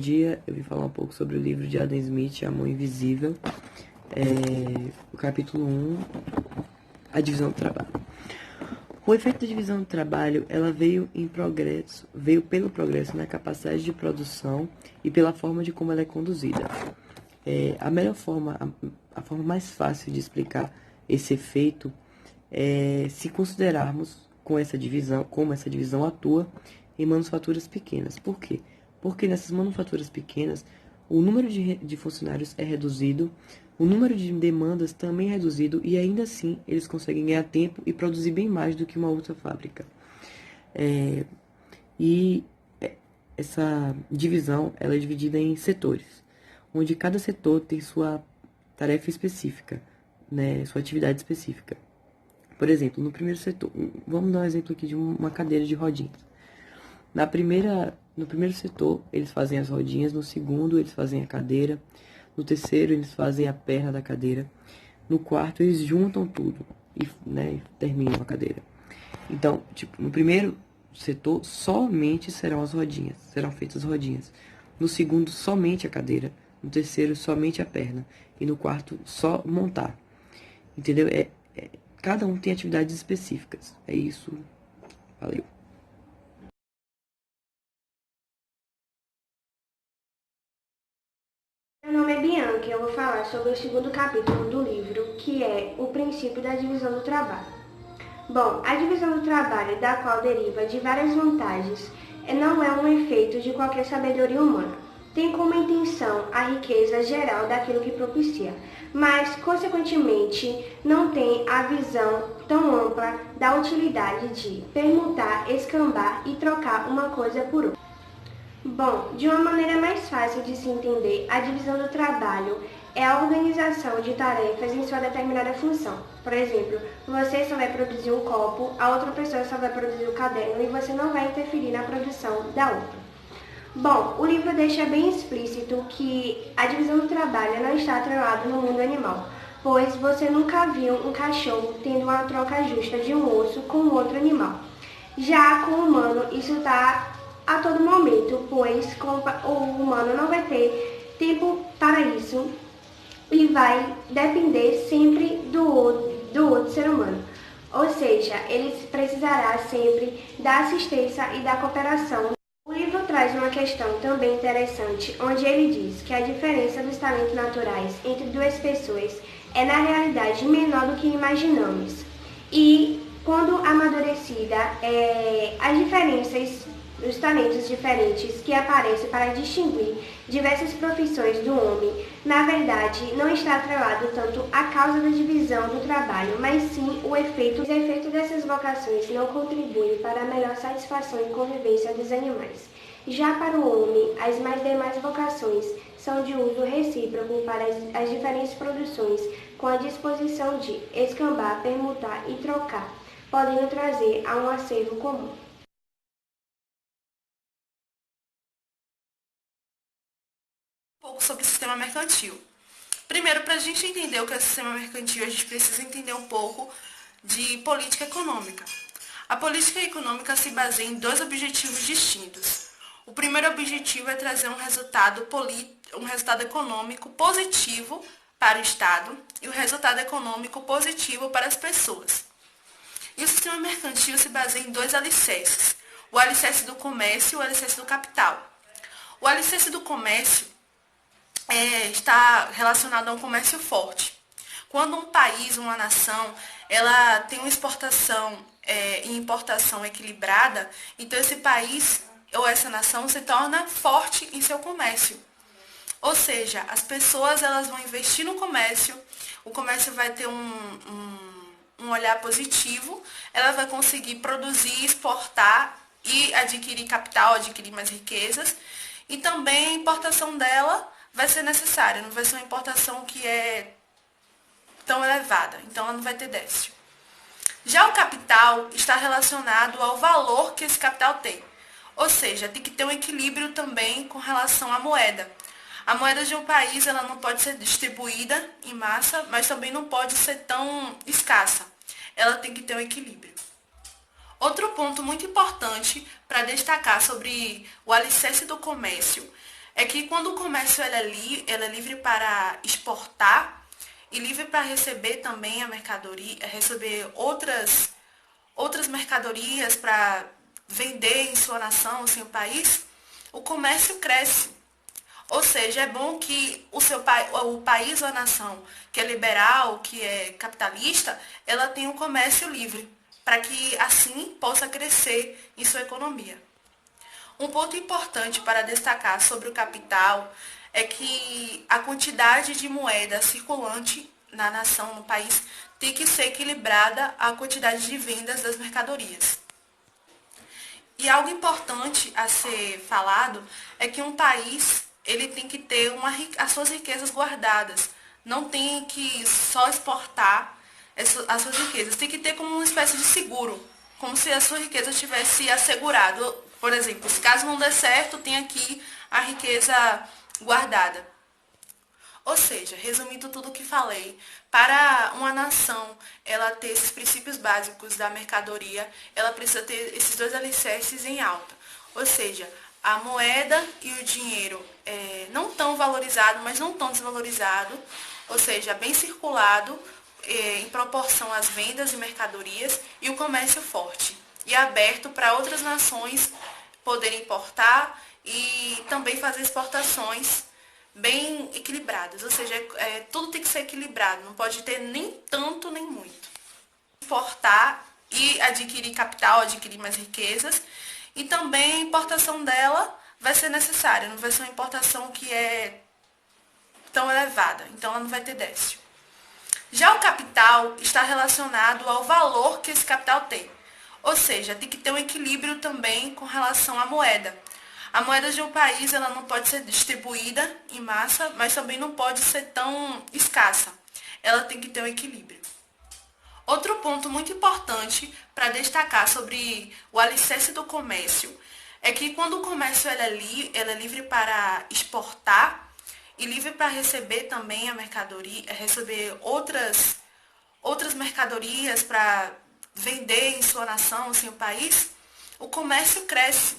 Bom dia, eu vim falar um pouco sobre o livro de Adam Smith, A Mão Invisível, o capítulo 1, a divisão do trabalho. O efeito da divisão do trabalho, ela veio pelo progresso na capacidade de produção e pela forma de como ela é conduzida. A forma mais fácil de explicar esse efeito é se considerarmos como essa divisão atua em manufaturas pequenas. Por quê? Porque nessas manufaturas pequenas, o número de funcionários é reduzido, o número de demandas também é reduzido e ainda assim eles conseguem ganhar tempo e produzir bem mais do que uma outra fábrica. Essa divisão ela é dividida em setores, onde cada setor tem sua tarefa específica, né, sua atividade específica. Por exemplo, no primeiro setor, vamos dar um exemplo aqui de uma cadeira de rodinhas. No primeiro setor, eles fazem as rodinhas. No segundo, eles fazem a cadeira. No terceiro, eles fazem a perna da cadeira. No quarto, eles juntam tudo e terminam a cadeira. Então, no primeiro setor, somente serão feitas as rodinhas. No segundo, somente a cadeira. No terceiro, somente a perna. E no quarto, só montar. Entendeu? Cada um tem atividades específicas. É isso. Valeu. Meu nome é Bianca e eu vou falar sobre o segundo capítulo do livro, que é o princípio da divisão do trabalho. Bom, a divisão do trabalho, da qual deriva de várias vantagens, não é um efeito de qualquer sabedoria humana. Tem como intenção a riqueza geral daquilo que propicia, mas, consequentemente, não tem a visão tão ampla da utilidade de permutar, escambar e trocar uma coisa por outra. Bom, de uma maneira mais fácil de se entender, a divisão do trabalho é a organização de tarefas em sua determinada função. Por exemplo, você só vai produzir um copo, a outra pessoa só vai produzir o caderno e você não vai interferir na produção da outra. Bom, o livro deixa bem explícito que a divisão do trabalho não está atrelada no mundo animal, pois você nunca viu um cachorro tendo uma troca justa de um osso com outro animal. Já com o humano, isso está a todo momento, pois o humano não vai ter tempo para isso e vai depender sempre do outro ser humano. Ou seja, ele precisará sempre da assistência e da cooperação. O livro traz uma questão também interessante, onde ele diz que a diferença dos talentos naturais entre duas pessoas é na realidade menor do que imaginamos. E quando amadurecida, as diferenças os talentos diferentes que aparecem para distinguir diversas profissões do homem, na verdade, não está atrelado tanto à causa da divisão do trabalho, mas sim o efeito. Os efeitos dessas vocações não contribuem para a melhor satisfação e convivência dos animais. Já para o homem, as demais vocações são de uso recíproco para as diferentes produções, com a disposição de escambar, permutar e trocar, podendo trazer a um acervo comum. Pouco sobre o sistema mercantil. Primeiro, para a gente entender o que é o sistema mercantil, a gente precisa entender um pouco de política econômica. A política econômica se baseia em dois objetivos distintos. O primeiro objetivo é trazer um resultado econômico positivo para o Estado e o resultado econômico positivo para as pessoas. E o sistema mercantil se baseia em dois alicerces: o alicerce do comércio e o alicerce do capital. O alicerce do comércio está relacionado a um comércio forte. Quando um país, uma nação, ela tem uma exportação e importação equilibrada, então esse país ou essa nação se torna forte em seu comércio. Ou seja, as pessoas elas vão investir no comércio, o comércio vai ter um olhar positivo, ela vai conseguir produzir, exportar e adquirir capital, adquirir mais riquezas, e também a importação dela vai ser necessária, não vai ser uma importação que é tão elevada, então ela não vai ter déficit. Já o capital está relacionado ao valor que esse capital tem, ou seja, tem que ter um equilíbrio também com relação à moeda. A moeda de um país ela não pode ser distribuída em massa, mas também não pode ser tão escassa. Ela tem que ter um equilíbrio. Outro ponto muito importante para destacar sobre o alicerce do comércio é que quando o comércio ela é livre para exportar e livre para receber também a mercadoria, receber outras mercadorias para vender em sua nação, em seu país, o comércio cresce. Ou seja, é bom que o país ou a nação que é liberal, que é capitalista, ela tenha um comércio livre, para que assim possa crescer em sua economia. Um ponto importante para destacar sobre o capital é que a quantidade de moeda circulante na nação, no país, tem que ser equilibrada à quantidade de vendas das mercadorias. E algo importante a ser falado é que um país ele tem que ter as suas riquezas guardadas. Não tem que só exportar as suas riquezas. Tem que ter como uma espécie de seguro, como se a sua riqueza tivesse assegurado. Por exemplo, se caso não der certo, tem aqui a riqueza guardada. Ou seja, resumindo tudo o que falei, para uma nação ela ter esses princípios básicos da mercadoria, ela precisa ter esses dois alicerces em alta. Ou seja, a moeda e o dinheiro não tão valorizado, mas não tão desvalorizado, ou seja, bem circulado em proporção às vendas e mercadorias, e o comércio forte e aberto para outras nações poderem importar e também fazer exportações bem equilibradas, ou seja, tudo tem que ser equilibrado, não pode ter nem tanto nem muito. Exportar e adquirir capital, adquirir mais riquezas, e também a importação dela vai ser necessária, não vai ser uma importação que é tão elevada, então ela não vai ter déficit. Já o capital está relacionado ao valor que esse capital tem, ou seja, tem que ter um equilíbrio também com relação à moeda. A moeda de um país ela não pode ser distribuída em massa, mas também não pode ser tão escassa. Ela tem que ter um equilíbrio. Outro ponto muito importante para destacar sobre o alicerce do comércio é que quando o comércio ela é livre para exportar e livre para receber também a mercadoria, receber outras mercadorias para vender em sua nação, em seu país, o comércio cresce.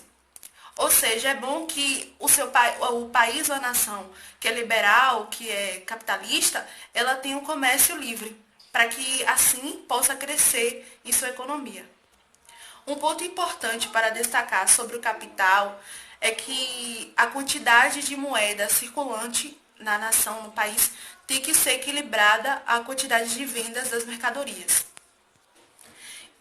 Ou seja, é bom que o país ou a nação que é liberal, que é capitalista, ela tenha um comércio livre, para que assim possa crescer em sua economia. Um ponto importante para destacar sobre o capital é que a quantidade de moeda circulante na nação, no país, tem que ser equilibrada à quantidade de vendas das mercadorias.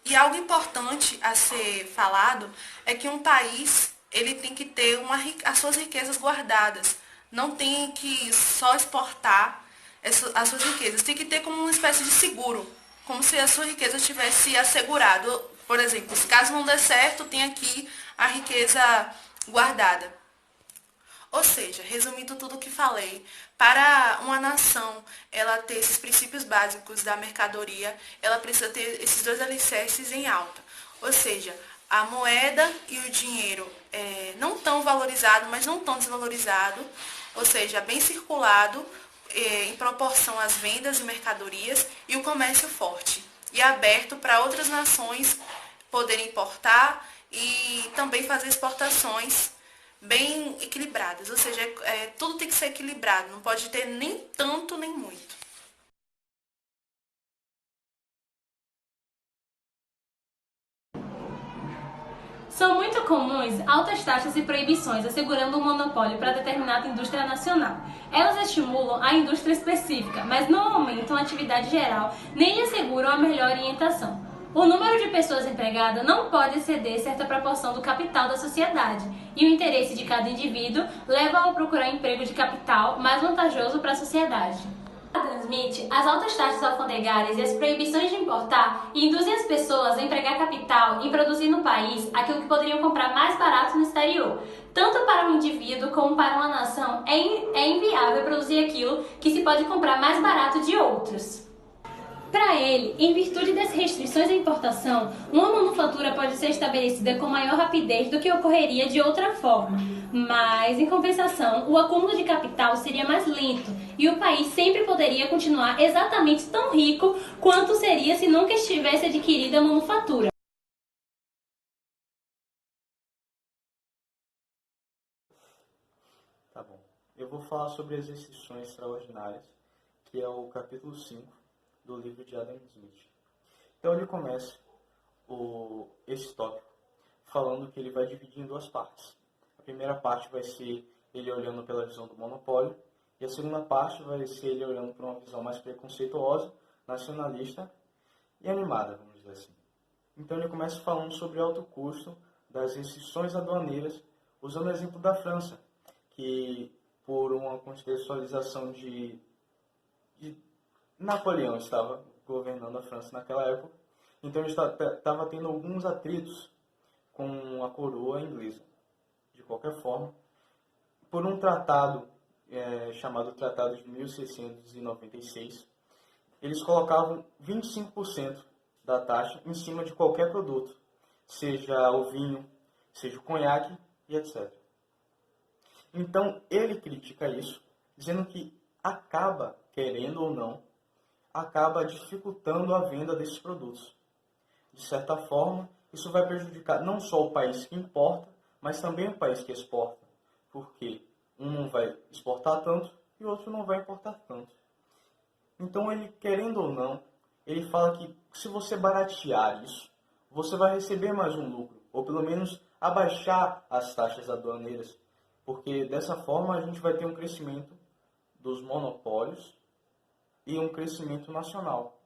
E algo importante a ser falado é que um país ele tem que ter as suas riquezas guardadas. Não tem que só exportar as suas riquezas. Tem que ter como uma espécie de seguro, como se a sua riqueza tivesse assegurado. Por exemplo, se caso não der certo, tem aqui a riqueza guardada. Ou seja, resumindo tudo o que falei, para uma nação ela ter esses princípios básicos da mercadoria, ela precisa ter esses dois alicerces em alta. Ou seja, a moeda e o dinheiro não tão valorizado, mas não tão desvalorizado, ou seja, bem circulado em proporção às vendas e mercadorias, e o comércio forte e aberto para outras nações poderem importar e também fazer exportações bem equilibradas, ou seja, tudo tem que ser equilibrado, não pode ter nem tanto nem muito. São muito comuns altas taxas e proibições assegurando um monopólio para determinada indústria nacional. Elas estimulam a indústria específica, mas não aumentam a atividade geral nem lhe asseguram a melhor orientação. O número de pessoas empregadas não pode exceder certa proporção do capital da sociedade, e o interesse de cada indivíduo leva ao procurar emprego de capital mais vantajoso para a sociedade. Adam Smith, as altas taxas alfandegárias e as proibições de importar induzem as pessoas a empregar capital e produzir no país aquilo que poderiam comprar mais barato no exterior. Tanto para um indivíduo como para uma nação é inviável produzir aquilo que se pode comprar mais barato de outros. Para ele, em virtude das restrições à importação, uma manufatura pode ser estabelecida com maior rapidez do que ocorreria de outra forma. Mas, em compensação, o acúmulo de capital seria mais lento e o país sempre poderia continuar exatamente tão rico quanto seria se nunca estivesse adquirida a manufatura. Tá bom. vou falar sobre as exceções extraordinárias, que é o capítulo 5 do livro de Adam Smith. Então ele começa esse tópico falando que ele vai dividir em duas partes. A primeira parte vai ser ele olhando pela visão do monopólio, e a segunda parte vai ser ele olhando por uma visão mais preconceituosa, nacionalista e animada, vamos dizer assim. Então ele começa falando sobre o alto custo das restrições aduaneiras, usando o exemplo da França, que por uma contextualização de Napoleão estava governando a França naquela época, então ele estava tendo alguns atritos com a coroa inglesa. De qualquer forma, por um tratado chamado Tratado de 1696, eles colocavam 25% da taxa em cima de qualquer produto, seja o vinho, seja o conhaque e etc. Então, ele critica isso, dizendo que acaba, querendo ou não, acaba dificultando a venda desses produtos. De certa forma, isso vai prejudicar não só o país que importa, mas também o país que exporta, porque um não vai exportar tanto e o outro não vai importar tanto. Então, ele, querendo ou não, ele fala que se você baratear isso, você vai receber mais um lucro, ou pelo menos abaixar as taxas aduaneiras, porque dessa forma a gente vai ter um crescimento dos monopólios e um crescimento nacional.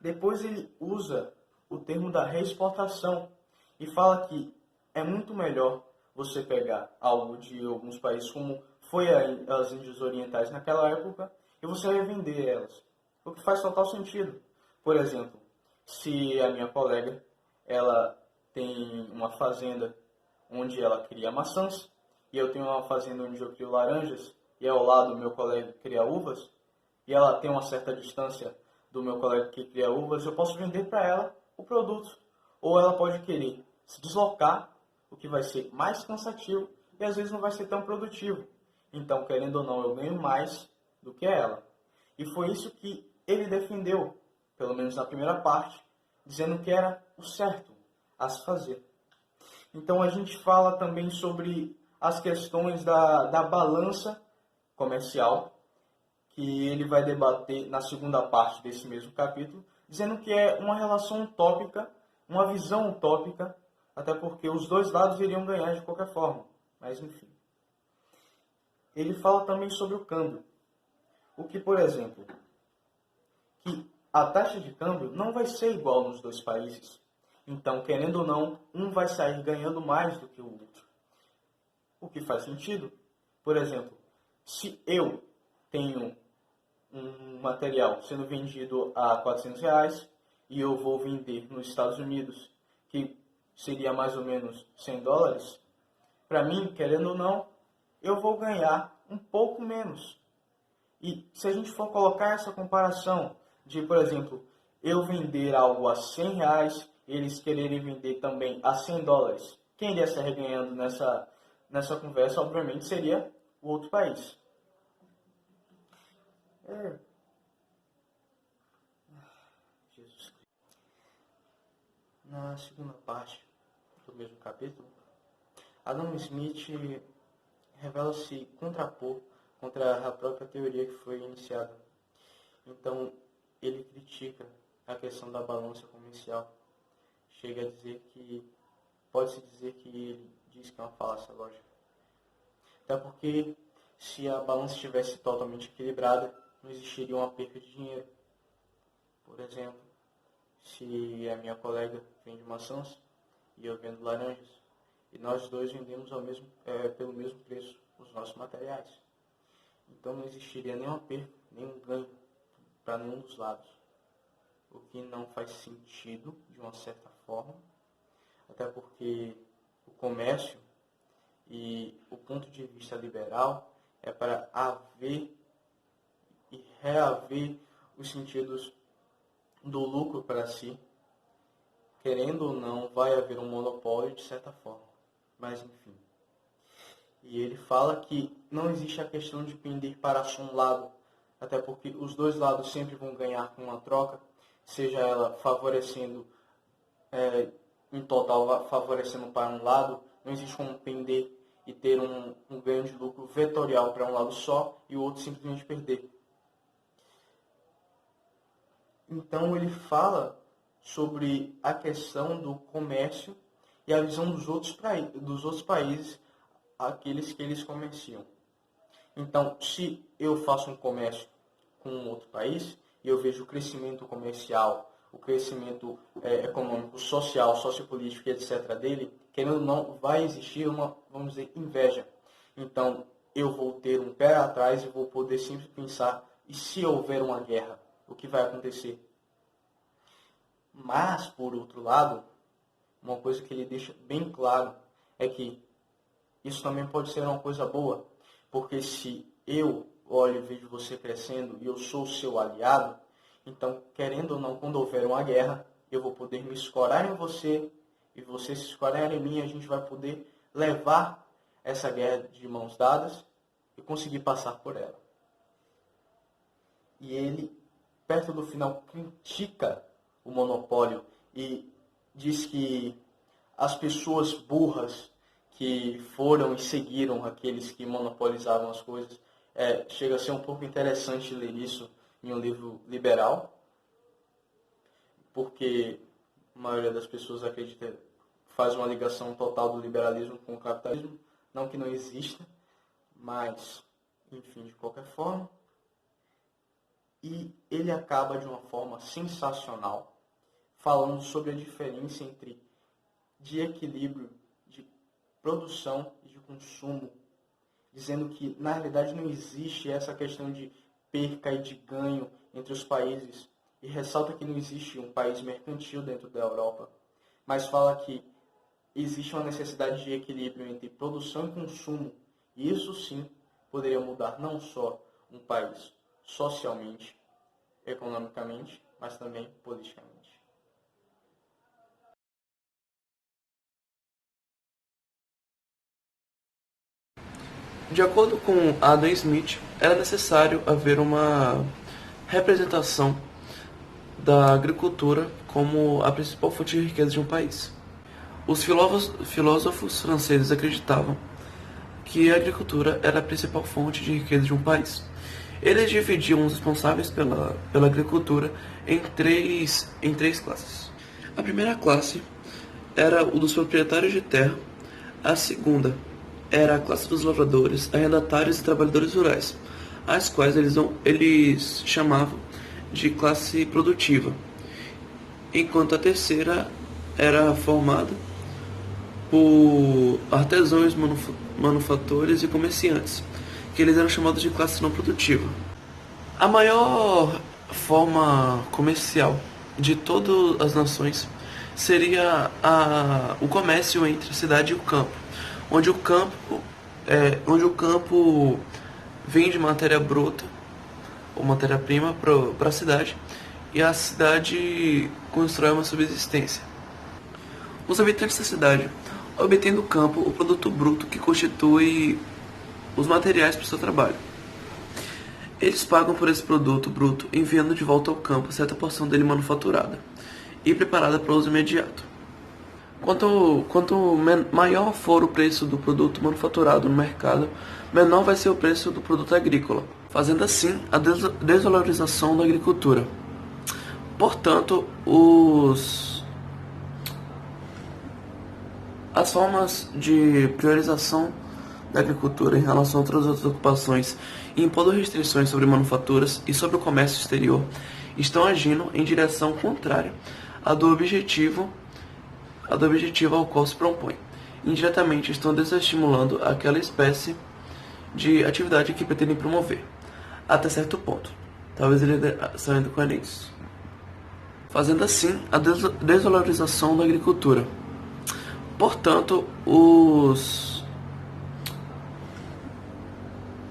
Depois ele usa o termo da reexportação e fala que é muito melhor você pegar algo de alguns países, como foi as Índias Orientais naquela época, e você revender elas. O que faz total sentido. Por exemplo, se a minha colega ela tem uma fazenda onde ela cria maçãs, e eu tenho uma fazenda onde eu crio laranjas, e ao lado o meu colega cria uvas, e ela tem uma certa distância do meu colega que cria uvas, eu posso vender para ela o produto. Ou ela pode querer se deslocar, o que vai ser mais cansativo e às vezes não vai ser tão produtivo. Então, querendo ou não, eu ganho mais do que ela. E foi isso que ele defendeu, pelo menos na primeira parte, dizendo que era o certo a se fazer. Então, a gente fala também sobre as questões da balança comercial, que ele vai debater na segunda parte desse mesmo capítulo, dizendo que é uma relação utópica, uma visão utópica, até porque os dois lados iriam ganhar de qualquer forma. Mas, enfim. Ele fala também sobre o câmbio. O que, por exemplo, que a taxa de câmbio não vai ser igual nos dois países. Então, querendo ou não, um vai sair ganhando mais do que o outro. O que faz sentido? Por exemplo, se eu tenho um material sendo vendido a R$400 e eu vou vender nos Estados Unidos, que seria mais ou menos $100, para mim, querendo ou não, eu vou ganhar um pouco menos. E se a gente for colocar essa comparação de, por exemplo, eu vender algo a R$100 e eles quererem vender também a $100, quem iria sair ganhando nessa conversa, obviamente, seria o outro país. Jesus. Na segunda parte do mesmo capítulo, Adam Smith revela-se contrapor contra a própria teoria que foi iniciada. Então, ele critica a questão da balança comercial. Chega a dizer que, pode-se dizer que ele diz que é uma falácia lógica. Até porque, se a balança estivesse totalmente equilibrada, não existiria uma perca de dinheiro. Por exemplo, se a minha colega vende maçãs e eu vendo laranjas, e nós dois vendemos pelo mesmo preço os nossos materiais. Então não existiria nenhuma perda, nenhum ganho para nenhum dos lados. O que não faz sentido de uma certa forma, até porque o comércio e o ponto de vista liberal é para haver e reaver os sentidos do lucro para si. Querendo ou não, vai haver um monopólio de certa forma. Mas enfim. E ele fala que não existe a questão de pender para um lado, até porque os dois lados sempre vão ganhar com uma troca, seja ela favorecendo, em total favorecendo para um lado, não existe como pender e ter um ganho de lucro vetorial para um lado só e o outro simplesmente perder. Então ele fala sobre a questão do comércio e a visão dos outros países, aqueles que eles comerciam. Então, se eu faço um comércio com um outro país e eu vejo o crescimento comercial, o crescimento econômico, social, sociopolítico e etc. dele, querendo ou não, vai existir uma, vamos dizer, inveja. Então, eu vou ter um pé atrás e vou poder sempre pensar, e se houver uma guerra, o que vai acontecer? Mas, por outro lado, uma coisa que ele deixa bem claro é que isso também pode ser uma coisa boa, porque se eu olho e vejo você crescendo e eu sou seu aliado, então, querendo ou não, quando houver uma guerra, eu vou poder me escorar em você e você se escorar em mim, e a gente vai poder levar essa guerra de mãos dadas e conseguir passar por ela. E ele, perto do final, critica o monopólio e diz que as pessoas burras que foram e seguiram aqueles que monopolizavam as coisas, chega a ser um pouco interessante ler isso em um livro liberal, porque a maioria das pessoas acredita, faz uma ligação total do liberalismo com o capitalismo, não que não exista, mas, enfim, de qualquer forma. E ele acaba de uma forma sensacional, falando sobre a diferença de equilíbrio de produção e de consumo, dizendo que, na realidade, não existe essa questão de perca e de ganho entre os países, e ressalta que não existe um país mercantil dentro da Europa, mas fala que existe uma necessidade de equilíbrio entre produção e consumo, e isso sim poderia mudar não só um país socialmente, economicamente, mas também politicamente. De acordo com Adam Smith, era necessário haver uma representação da agricultura como a principal fonte de riqueza de um país. Os filósofos franceses acreditavam que a agricultura era a principal fonte de riqueza de um país. Eles dividiam os responsáveis pela agricultura em três classes. A primeira classe era o dos proprietários de terra, a segunda era a classe dos lavradores, arrendatários e trabalhadores rurais, as quais eles chamavam de classe produtiva, enquanto a terceira era formada por artesãos, manufatores e comerciantes, que eles eram chamados de classe não produtiva. A maior forma comercial de todas as nações seria o comércio entre a cidade e o campo, onde o campo vende matéria bruta ou matéria-prima para a cidade, e a cidade constrói uma subsistência. Os habitantes da cidade obtêm do campo o produto bruto que constitui os materiais para o seu trabalho. Eles pagam por esse produto bruto, enviando de volta ao campo certa porção dele manufaturada e preparada para uso imediato. Quanto maior for o preço do produto manufaturado no mercado, menor vai ser o preço do produto agrícola, fazendo assim a desvalorização da agricultura. Portanto, as formas de priorização da agricultura em relação a todas as outras ocupações e impondo restrições sobre manufaturas e sobre o comércio exterior estão agindo em direção contrária à do objetivo ao qual se propõe. Indiretamente estão desestimulando aquela espécie de atividade que pretendem promover, até certo ponto. Talvez ele saindo com isso. Fazendo assim a desvalorização da agricultura. Portanto,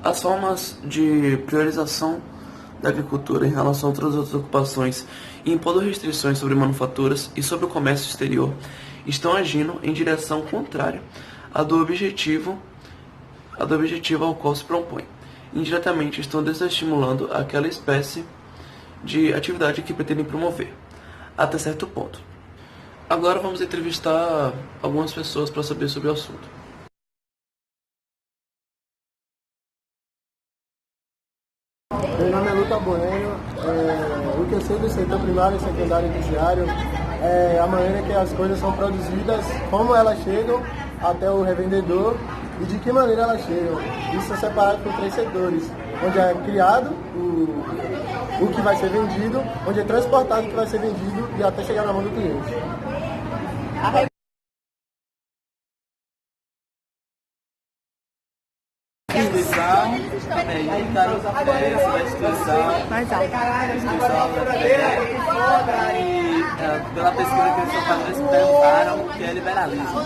as formas de priorização da agricultura em relação a todas as outras ocupações e impondo restrições sobre manufaturas e sobre o comércio exterior estão agindo em direção contrária à do objetivo ao qual se propõe. Indiretamente estão desestimulando aquela espécie de atividade que pretendem promover, até certo ponto. Agora vamos entrevistar algumas pessoas para saber sobre o assunto. que eu sei do setor primário, secundário e terciário é a maneira que as coisas são produzidas, como elas chegam até o revendedor e de que maneira elas chegam. Isso é separado por 3 setores, onde é criado o que vai ser vendido, onde é transportado o que vai ser vendido e até chegar na mão do cliente. Instituição, pela pesquisa que eles estão fazendo, eles perguntaram o que é liberalismo.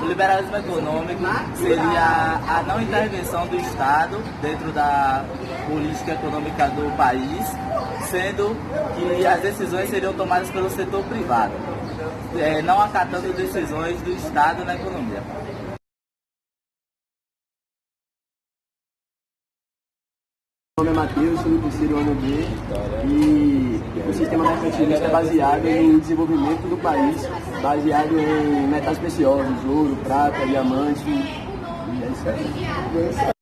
O liberalismo econômico seria a não intervenção do Estado dentro da política econômica do país, sendo que as decisões seriam tomadas pelo setor privado, não acatando decisões do Estado na economia. Meu nome é Matheus, sou do terceiro ano B e o sistema mercantilista é baseado no desenvolvimento do país, baseado em metais preciosos, ouro, prata, diamante, e é isso aí.